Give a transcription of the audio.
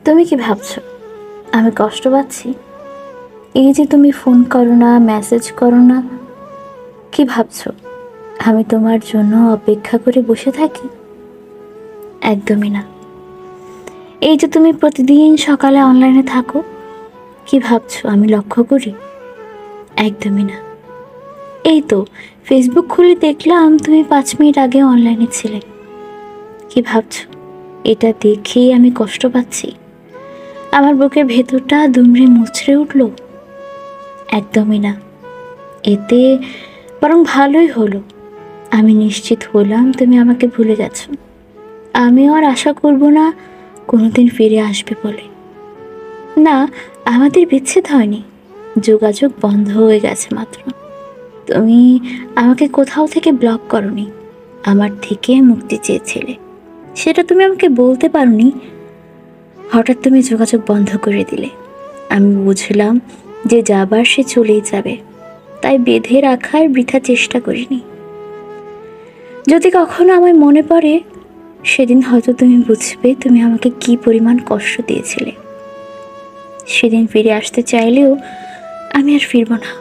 তুমি কি ভাবছো আমি কষ্ট পাচ্ছি? এই যে তুমি ফোন করো না, মেসেজ করো না, কি ভাবছো আমি তোমার জন্য অপেক্ষা করে বসে থাকি? একদমই না। এই যে তুমি প্রতিদিন সকালে অনলাইনে থাকো, কি ভাবছো আমি লক্ষ্য করি? একদমই না। এই তো ফেসবুক খুলে দেখলাম তুমি 5 মিনিট আগে অনলাইনে ছিলে, কি ভাবছো এটা দেখেই আমি কষ্ট পাচ্ছি? আমার বুকের ভেতরটা দুমড়ে মুচড়ে উঠলো? একদমই না। এতে বরং ভালোই হলো, আমি নিশ্চিত হলাম তুমি আমাকে ভুলে গেছো। আমিও আর আশা করব না কোনোদিন ফিরে আসবে বলে। না, আমাদের বিচ্ছেদ হয়নি, যোগাযোগ বন্ধ হয়ে গেছে মাত্র। তুমি আমাকে কোথাও থেকে ব্লক করনি, আমার থেকে মুক্তি চেয়েছিলে, সেটা তুমি আমাকে বলতে পারোনি। হঠাৎ তুমি যোগাযোগ বন্ধ করে দিলে। আমি বুঝলাম যে যাবার সে চলেই যাবে, তাই বেঁধে রাখার বৃথা চেষ্টা করিনি। যদি কখনো আমার মনে পড়ে, সেদিন হয়তো তুমি বুঝবে তুমি আমাকে কি পরিমাণ কষ্ট দিয়েছিলে। সেদিন ফিরে আসতে চাইলেও আমি আর ফিরব না।